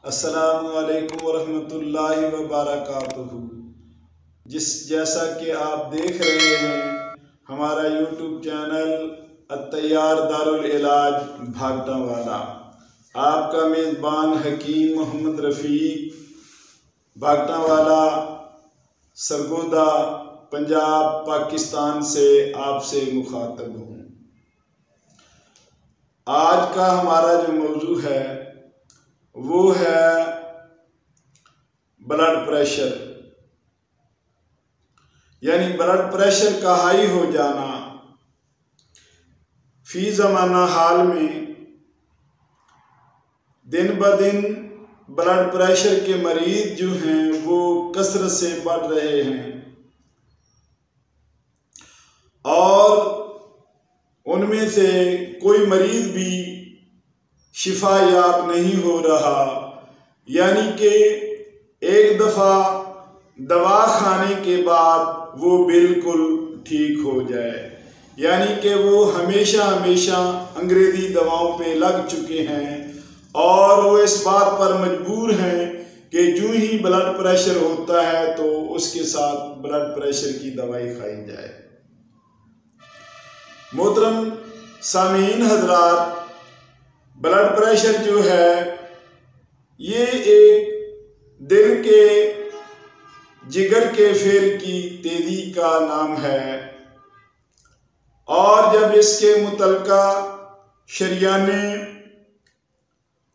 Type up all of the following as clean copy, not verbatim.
अस्सलामु अलैकुम वरहमतुल्लाहि वबरकातुहू। जैसा कि आप देख रहे हैं हमारा यूट्यूब चैनल अत्तैयार दारुल इलाज भागटा वाला, आपका मेज़बान हकीम मोहम्मद रफ़ीक भागटा वाला सरगोदा पंजाब पाकिस्तान से आपसे मुखातब हूँ। आज का हमारा जो मौजू है वो है ब्लड प्रेशर, यानी ब्लड प्रेशर का हाई हो जाना। फी ज़माना हाल में दिन ब दिन ब्लड प्रेशर के मरीज जो हैं वो कसरत से बढ़ रहे हैं और उनमें से कोई मरीज भी शिफा याब नहीं हो रहा, यानी कि एक दफ़ा दवा खाने के बाद वो बिल्कुल ठीक हो जाए, यानी कि वो हमेशा हमेशा अंग्रेज़ी दवाओं पे लग चुके हैं और वो इस बात पर मजबूर हैं कि जो ही ब्लड प्रेशर होता है तो उसके साथ ब्लड प्रेशर की दवाई खाई जाए। मोहतरम सामीन हजरात, ब्लड प्रेशर जो है ये एक दिल के जिगर के फेल की तेजी का नाम है और जब इसके मुतलका शरियाने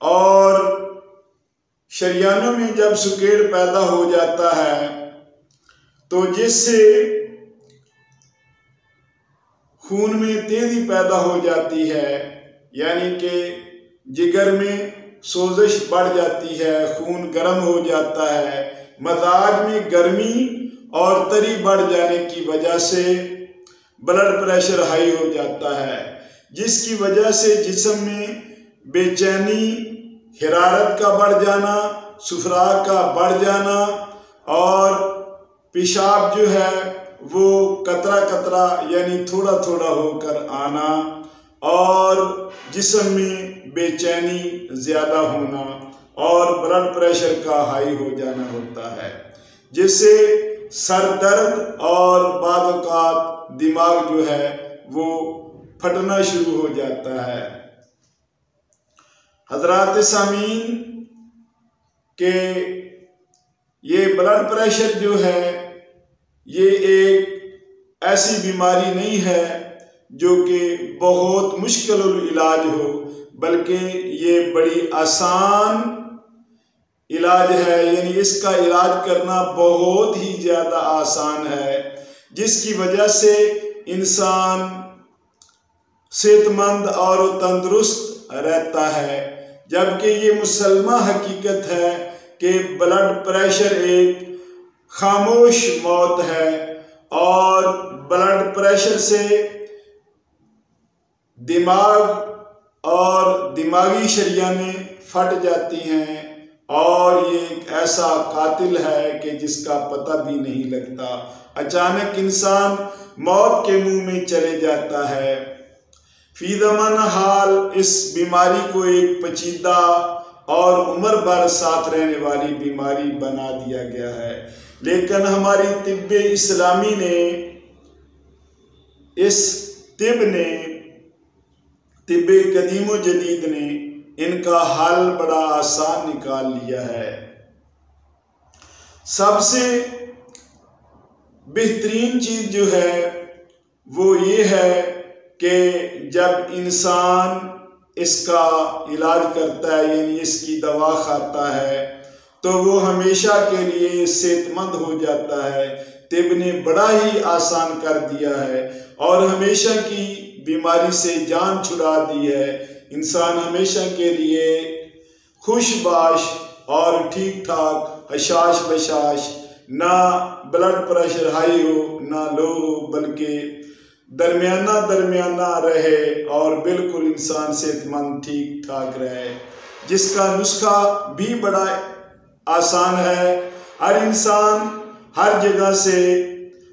और शरियानों में जब सुकेड़ पैदा हो जाता है तो जिससे खून में तेजी पैदा हो जाती है, यानी कि जिगर में सोजिश बढ़ जाती है, खून गर्म हो जाता है, मजाज में गर्मी और तरी बढ़ जाने की वजह से ब्लड प्रेशर हाई हो जाता है, जिसकी वजह से जिस्म में बेचैनी, हिरारत का बढ़ जाना, सुफरा का बढ़ जाना और पेशाब जो है वो कतरा कतरा यानी थोड़ा थोड़ा होकर आना और जिस्म में बेचैनी ज़्यादा होना और ब्लड प्रेशर का हाई हो जाना होता है, जिससे सर दर्द और बाद औक़ात दिमाग जो है वो फटना शुरू हो जाता है। हज़रात सामीन के ये ब्लड प्रेशर जो है ये एक ऐसी बीमारी नहीं है जो कि बहुत मुश्किल इलाज हो, बल्कि ये बड़ी आसान इलाज है, यानी इसका इलाज करना बहुत ही ज़्यादा आसान है, जिसकी वजह से इंसान सेहतमंद और तंदुरुस्त रहता है। जबकि ये मुसलमा हकीकत है कि ब्लड प्रेशर एक खामोश मौत है और ब्लड प्रेशर से दिमाग और दिमागी शरियानें फट जाती हैं और ये एक ऐसा कातिल है कि जिसका पता भी नहीं लगता, अचानक इंसान मौत के मुंह में चले जाता है। फी ज़माना हाल इस बीमारी को एक पेचीदा और उम्र भर साथ रहने वाली बीमारी बना दिया गया है, लेकिन हमारी तिब्बे इस्लामी ने तिब्बे कदीम जदीद ने इनका हल बड़ा आसान निकाल लिया है। सबसे बेहतरीन चीज़ जो है वो ये है कि जब इंसान इसका इलाज करता है, यानी इसकी दवा खाता है, तो वो हमेशा के लिए सेहतमंद हो जाता है। तिब ने बड़ा ही आसान कर दिया है और हमेशा की बीमारी से जान छुड़ा दी है। इंसान हमेशा के लिए खुशबाश और ठीक ठाक हशाश बशाश, ना ब्लड प्रेशर हाई हो ना लो हो, बल्कि दरमियाना दरमियाना रहे और बिल्कुल इंसान सेहतमंद ठीक ठाक रहे, जिसका नुस्खा भी बड़ा आसान है। हर इंसान हर जगह से,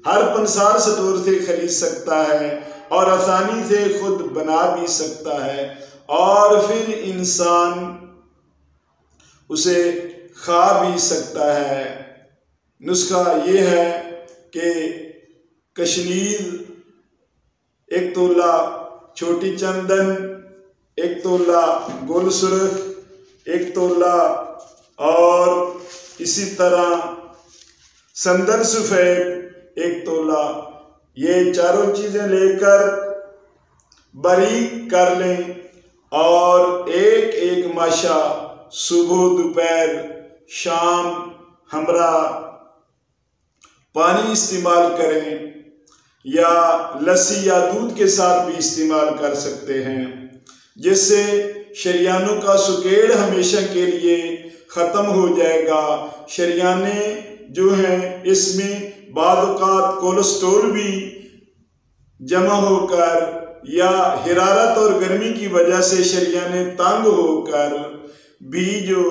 हर पंसार स्टोर से खरीद सकता है और आसानी से खुद बना भी सकता है और फिर इंसान उसे खा भी सकता है। नुस्खा ये है कि कश्मीर 1 तोला छोटी चंदन, 1 तोला गोल सुर्ख, 1 तोला और इसी तरह संदन सफ़ेद 1 तोला, ये चारों चीज़ें लेकर बारीक कर लें और एक एक माशा सुबह दोपहर शाम हमरा पानी इस्तेमाल करें या लस्सी या दूध के साथ भी इस्तेमाल कर सकते हैं, जिससे शरियानों का सुकेड़ हमेशा के लिए ख़त्म हो जाएगा। शरियाने जो हैं इसमें बाद कोलेस्ट्रॉल भी जमा होकर या हिरारत और गर्मी की वजह से शरियाने तंग होकर भी जो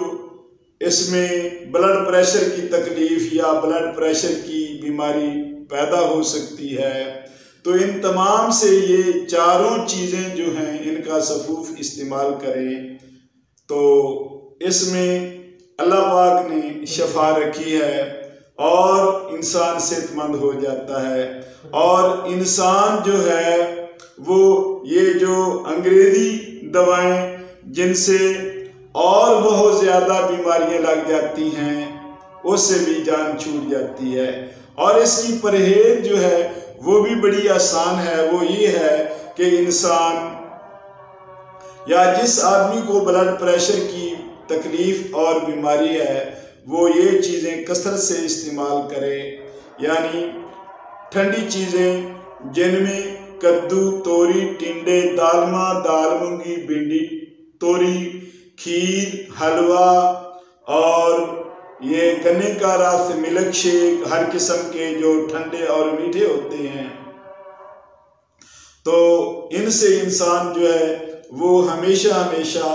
इसमें ब्लड प्रेशर की तकलीफ़ या ब्लड प्रेशर की बीमारी पैदा हो सकती है। तो इन तमाम से ये चारों चीज़ें जो हैं इनका सफूफ इस्तेमाल करें तो इसमें अल्लाह पाक ने शफा रखी है और इंसान सेहतमंद हो जाता है। और इंसान जो है वो ये जो अंग्रेज़ी दवाएं जिनसे और बहुत ज़्यादा बीमारियां लग जाती हैं उससे भी जान छूट जाती है। और इसकी परहेज जो है वो भी बड़ी आसान है। वो ये है कि इंसान या जिस आदमी को ब्लड प्रेशर की तकलीफ़ और बीमारी है वो ये चीज़ें कसरत से इस्तेमाल करे, यानी ठंडी चीज़ें जिनमें कद्दू, तोरी, टिंडे, दालमा, दाल मूंगी, भिंडी, तोरी, खीर, हलवा और ये गन्ने का रस, मिल्क शेक, हर किस्म के जो ठंडे और मीठे होते हैं, तो इनसे इंसान जो है वो हमेशा हमेशा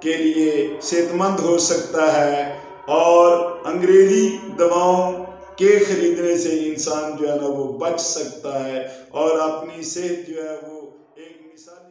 के लिए सेहतमंद हो सकता है। और अंग्रेज़ी दवाओं के ख़रीदने से इंसान जो है ना वो बच सकता है और अपनी सेहत जो है वो एक मिसाल